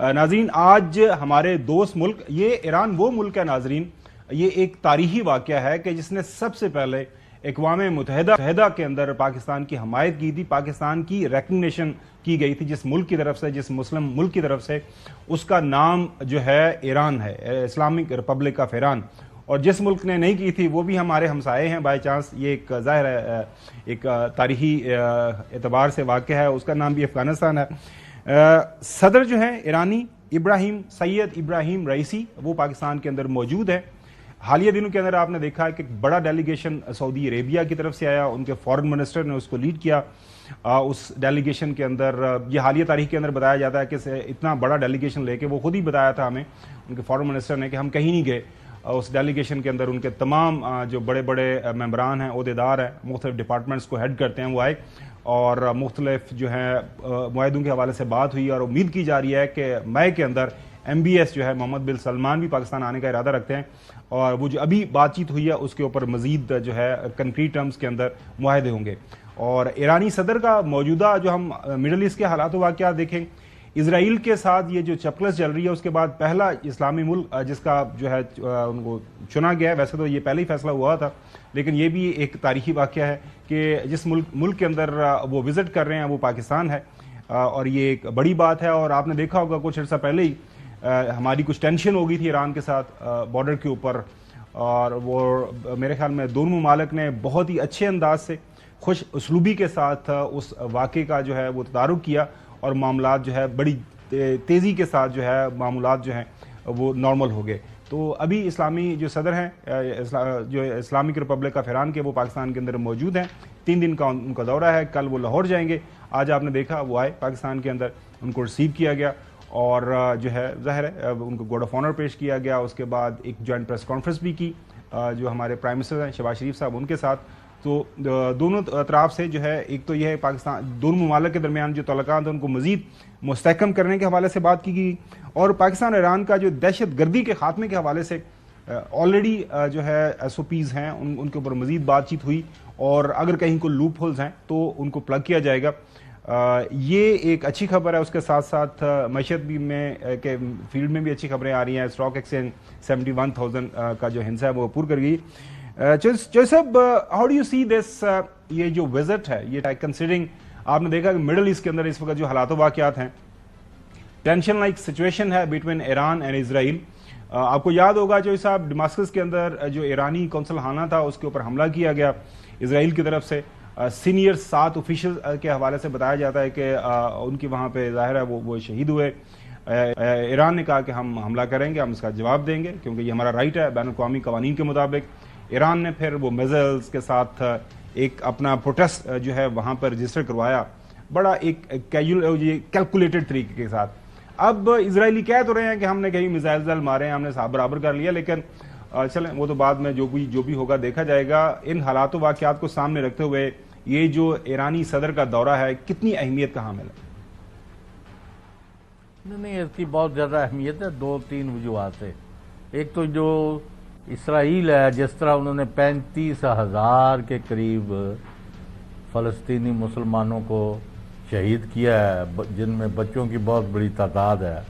ناظرین، آج ہمارے دوست ملک، یہ ایران وہ ملک ہے ناظرین، یہ ایک تاریخی واقعہ ہے کہ جس نے سب سے پہلے اقوام متحدہ کے اندر پاکستان کی حمایت کی تھی، پاکستان کی ریکگنیشن کی گئی تھی جس ملک کی طرف سے، جس مسلم ملک کی طرف سے، اس کا نام جو ہے ایران ہے، اسلامک ریپبلک آف ایران۔ اور جس ملک نے نہیں کی تھی وہ بھی ہمارے ہمسائے ہیں بائی چانس، یہ ایک ظاہر ہے ایک تاریخی اعتبار سے واقعہ ہے، اس کا نام بھی افغانستان ہے۔ صدر جو ہیں ایرانی سید ابراہیم رئیسی، وہ پاکستان کے اندر موجود ہے۔ حالیہ دنوں کے اندر آپ نے دیکھا ہے کہ ایک بڑا ڈیلیگیشن سعودی عربیہ کی طرف سے آیا، ان کے فارن منسٹر نے اس کو لیڈ کیا۔ اس ڈیلیگیشن کے اندر یہ حالیہ تاریخ کے اندر بتایا جاتا ہے کہ اتنا بڑا ڈیلیگیشن لے کے، وہ خود ہی بتایا تھا ہمیں ان کے فارن منسٹر نے کہ ہم کہیں نہیں گئے، اس ڈیلیگیشن کے اندر ان کے تمام جو بڑے بڑے ممبران ہیں، عہدیدار ہیں، مختلف ڈپارٹمنٹس کو ہیڈ کرتے ہیں، وہ آئے اور مختلف جو ہیں معاہدوں کے حوالے سے بات ہوئی، اور امید کی جا رہی ہے کہ مئی کے اندر MBS جو ہے محمد بن سلمان بھی پاکستان آنے کا ارادہ رکھتے ہیں، اور وہ جو ابھی بات چیت ہوئی ہے اس کے اوپر مزید جو ہے کنکریٹ ٹرمز کے اندر معاہدے ہوں گے۔ اور ایرانی صدر کا موجودہ جو ہم مڈل ایسٹ کے حالات و واقعات دیکھیں، اسرائیل کے ساتھ یہ جو چپکلس چل رہی ہے، اس کے بعد پہلا اسلامی ملک جس کا جو ہے ان کو چنا گیا ہے، ویسے تو یہ پہلے ہی فیصلہ ہوا تھا، لیکن یہ بھی ایک تاریخی واقعہ ہے کہ جس ملک کے اندر وہ وزٹ کر رہے ہیں وہ پاکستان ہے، اور یہ ایک بڑی بات ہے۔ اور آپ نے دیکھا ہوگا کچھ عرصہ پہلے ہی ہماری کچھ ٹینشن ہو گئی تھی ایران کے ساتھ بارڈر کے اوپر، اور وہ میرے خیال میں دونوں ممالک نے بہت ہی اچھے انداز سے، خوش اسلوبی کے ساتھ اس واقعے کا جو ہے وہ تدارک کیا، اور معاملات جو ہے بڑی تیزی کے ساتھ جو ہے معاملات جو ہیں وہ نارمل ہو گئے۔ تو ابھی اسلامی جو صدر ہیں جو اسلامک ریپبلک آف ایران کے، وہ پاکستان کے اندر موجود ہیں، 3 دن کا ان کا دورہ ہے، کل وہ لاہور جائیں گے۔ آج آپ نے دیکھا وہ آئے پاکستان کے اندر، ان کو ریسیو کیا گیا، اور جو ہے ظاہر ہے ان کو گارڈ آف آنر پیش کیا گیا۔ اس کے بعد ایک جوائنٹ پریس کانفرنس بھی کی جو ہمارے پرائم منسٹر ہیں شہباز شریف صاحب، ان کے ساتھ۔ تو دونوں اطراف سے جو ہے، ایک تو یہ ہے پاکستان دونوں ممالک کے درمیان جو تعلقات ہیں ان کو مزید مستحکم کرنے کے حوالے سے بات کی گئی، اور پاکستان اور ایران کا جو دہشت گردی کے خاتمے کے حوالے سے آلریڈی جو ہے SOPs ہیں ان کے اوپر مزید بات چیت ہوئی، اور اگر کہیں کوئی لوپ ہولز ہیں تو ان کو پلگ کیا جائے گا۔ یہ ایک اچھی خبر ہے۔ اس کے ساتھ ساتھ معیشت بھی میں کے فیلڈ میں بھی اچھی خبریں آ رہی ہیں۔ اسٹاک ایکسچینج 71,000 کا جو ہنسا ہے وہ پور کر گئی۔ چوہدری صاحب، ہاؤ ڈو یو سی دس، یہ جو وزٹ ہے، یہ کنسیڈرنگ آپ نے دیکھا کہ مڈل ایسٹ کے اندر اس وقت جو حالات و واقعات ہیں، ٹینشن لائک سچویشن ہے بٹوین ایران اینڈ اسرائیل۔ آپ کو یاد ہوگا چوہدری صاحب، ڈماسکس کے اندر جو ایرانی قونصل خانہ تھا اس کے اوپر حملہ کیا گیا اسرائیل کی طرف سے۔ سینئر 7 آفیشل کے حوالے سے بتایا جاتا ہے کہ ان کی وہاں پہ ظاہر ہے وہ شہید ہوئے۔ ایران نے کہا کہ ہم حملہ کریں گے، ہم اس کا جواب دیں گے کیونکہ یہ ہمارا رائٹ ہے بین الاقوامی قوانین کے مطابق۔ ایران نے پھر وہ میزائلز کے ساتھ ایک اپنا پروٹیسٹ جو ہے وہاں پر رجسٹر کروایا، بڑا ایک کیلکولیٹڈ طریقے کے ساتھ۔ اب اسرائیلی کہہ تو رہے ہیں کہ ہم نے کہیں میزائل مارے ہیں، ہم نے صاحب برابر کر لیا، لیکن چلیں وہ تو بعد میں جو بھی ہوگا دیکھا جائے گا۔ ان حالات و واقعات کو سامنے رکھتے ہوئے یہ جو ایرانی صدر کا دورہ ہے کتنی اہمیت کا حامل ہے؟ نہیں، اس کی بہت زیادہ اہمیت ہے، 2-3 وجوہات سے۔ ایک تو جو اسرائیل ہے، جس طرح انہوں نے 35,000 کے قریب فلسطینی مسلمانوں کو شہید کیا ہے، جن میں بچوں کی بہت بڑی تعداد ہے،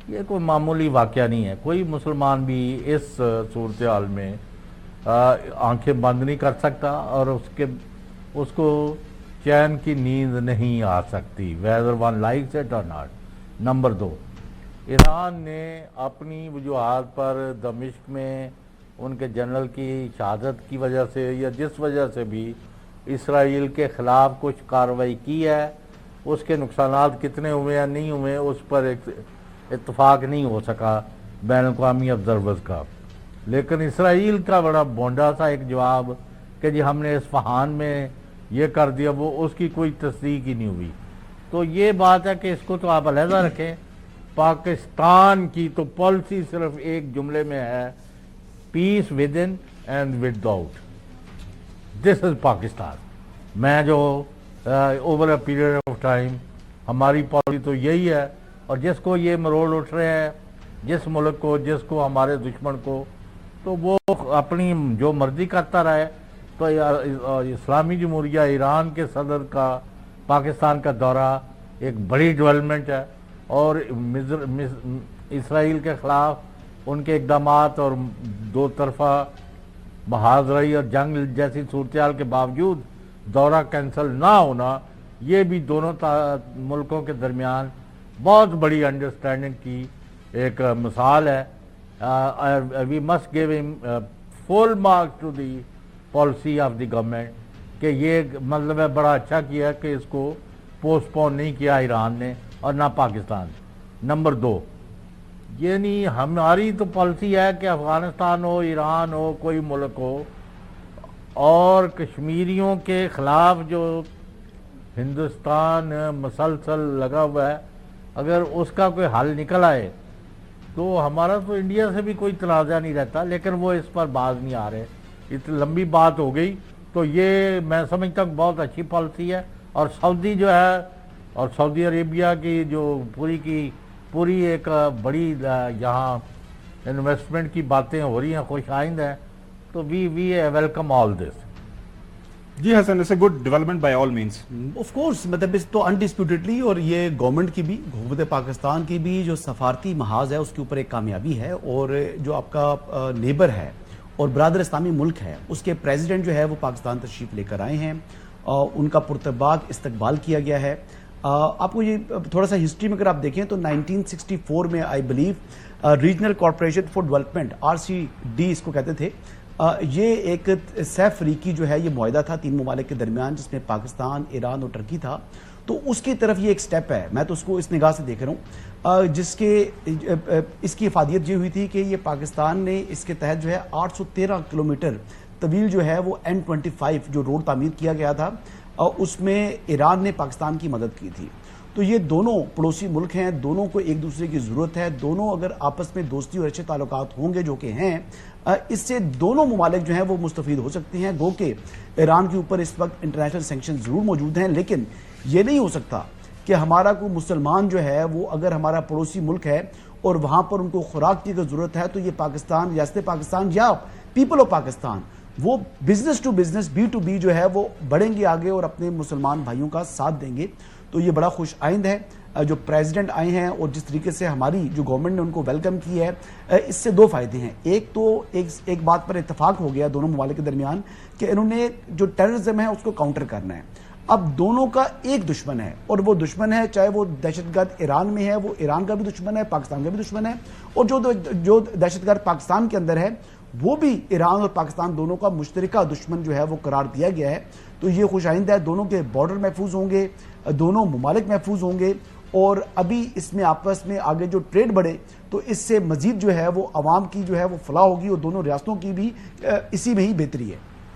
یہ کوئی معمولی واقعہ نہیں ہے۔ کوئی مسلمان بھی اس صورتحال میں آنکھیں بند نہیں کر سکتا، اور اس کو چین کی نیند نہیں آ سکتی، whether one likes it or not۔ Number 2، Iran نے اپنی وجوہات پر دمشق میں ان کے جنرل کی شہادت کی وجہ سے یا جس وجہ سے بھی اسرائیل کے خلاف کچھ کارروائی کی ہے، اس کے نقصانات کتنے ہوئے یا نہیں ہوئے اس پر اتفاق نہیں ہو سکا بین الاقوامی آبزرورز کا۔ لیکن اسرائیل کا بڑا بونڈا تھا ایک جواب کہ جی ہم نے اصفہان میں یہ کر دیا، وہ اس کی کوئی تصدیق ہی نہیں ہوئی۔ تو یہ بات ہے کہ اس کو تو آپ علیحدہ رکھیں۔ پاکستان کی تو پالیسی صرف ایک جملے میں ہے، peace within and without, this is Pakistan. میں جو over a period of time ہماری پالیسی تو یہی ہے، اور جس کو یہ مروڑ اٹھ رہے ہیں، جس ملک کو، جس کو ہمارے دشمن کو، تو وہ اپنی جو مرضی کرتا رہے۔ تو اسلامی جمہوریہ ایران کے صدر کا پاکستان کا دورہ ایک بڑی ڈیولپمنٹ ہے، اور اسرائیل کے خلاف ان کے اقدامات اور دو طرفہ بہادری اور جنگ جیسی صورتحال کے باوجود دورہ کینسل نہ ہونا، یہ بھی دونوں ملکوں کے درمیان بہت بڑی انڈرسٹینڈنگ کی ایک مثال ہے. وی مسٹ گیو ہم full marks to the policy of the government کہ یہ مطلب ہے بڑا اچھا کیا کہ اس کو پوسٹ پون نہیں کیا ایران نے اور نہ پاکستان. نمبر 2، یعنی ہماری تو پالیسی ہے کہ افغانستان ہو، ایران ہو، کوئی ملک ہو، اور کشمیریوں کے خلاف جو ہندوستان مسلسل لگا ہوا ہے، اگر اس کا کوئی حل نکل آئے تو ہمارا تو انڈیا سے بھی کوئی تنازع نہیں رہتا، لیکن وہ اس پر باز نہیں آ رہے. اتنی لمبی بات ہو گئی. تو یہ میں سمجھتا ہوں بہت اچھی پالیسی ہے. اور سعودی جو ہے، اور سعودی عربیہ کی جو پوری ایک بڑی یہاں انویسٹمنٹ کی باتیں ہو رہی ہیں، خوش آئند ہیں. تو وی ویلکم آل دس. جی Hasan, it's a good development by all means. Of course, مطلب اس تو انڈسپیوٹیڈلی، اور یہ گورنمنٹ کی بھی، حکومت پاکستان کی بھی جو سفارتی محاذ ہے اس کے اوپر ایک کامیابی ہے. اور جو آپ کا نیبر ہے اور برادر اسلامی ملک ہے، اس کے پریزیڈنٹ جو ہے وہ پاکستان تشریف لے کر آئے ہیں. ان کا پرتپاک استقبال کیا گیا ہے. آپ کو یہ تھوڑا سا ہسٹری میں اگر آپ دیکھیں تو 1964 میں I believe regional corporation for development, RCD اس کو کہتے تھے، یہ ایک سہ فریقی جو ہے یہ معاہدہ تھا 3 ممالک کے درمیان، جس میں پاکستان، ایران اور ترکی تھا. تو اس کی طرف یہ ایک سٹیپ ہے. میں تو اس کو اس نگاہ سے دیکھ رہا ہوں جس کے اس کی افادیت یہ ہوئی تھی کہ یہ پاکستان نے اس کے تحت جو ہے 813 کلومیٹر طویل جو ہے وہ N25 جو روڈ تعمیر کیا گیا تھا، اس میں ایران نے پاکستان کی مدد کی تھی. تو یہ دونوں پڑوسی ملک ہیں، دونوں کو ایک دوسرے کی ضرورت ہے. دونوں اگر آپس میں دوستی اور اچھے تعلقات ہوں گے جو کہ ہیں، اس سے دونوں ممالک جو ہیں وہ مستفید ہو سکتے ہیں. گو کہ ایران کے اوپر اس وقت انٹرنیشنل سینکشن ضرور موجود ہیں، لیکن یہ نہیں ہو سکتا کہ ہمارا کوئی مسلمان جو ہے وہ اگر ہمارا پڑوسی ملک ہے اور وہاں پر ان کو خوراک کی ضرورت ہے تو یہ پاکستان، ریاست پاکستان یا پیپل آف پاکستان وہ بزنس ٹو بزنس، B2B جو ہے وہ بڑھیں گے آگے اور اپنے مسلمان بھائیوں کا ساتھ دیں گے. تو یہ بڑا خوش آئند ہے جو پریزیڈنٹ آئے ہیں اور جس طریقے سے ہماری جو گورنمنٹ نے ان کو ویلکم کی ہے. اس سے 2 فائدے ہیں. ایک تو ایک بات پر اتفاق ہو گیا دونوں ممالک کے درمیان کہ انہوں نے جو ٹیررزم ہے اس کو کاؤنٹر کرنا ہے. اب دونوں کا ایک دشمن ہے، اور وہ دشمن ہے چاہے وہ دہشت گرد ایران میں ہے، وہ ایران کا بھی دشمن ہے، پاکستان کا بھی دشمن ہے، اور جو دہشت گرد پاکستان کے اندر ہے وہ بھی ایران اور پاکستان دونوں کا مشترکہ دشمن جو ہے وہ قرار دیا گیا ہے. تو یہ خوش آئند ہے. دونوں کے بارڈر محفوظ ہوں گے، دونوں ممالک محفوظ ہوں گے، اور ابھی اس میں آپس میں آگے جو ٹریڈ بڑھے تو اس سے مزید جو ہے وہ عوام کی جو ہے وہ فلاح ہوگی، اور دونوں ریاستوں کی بھی اسی میں ہی بہتری ہے.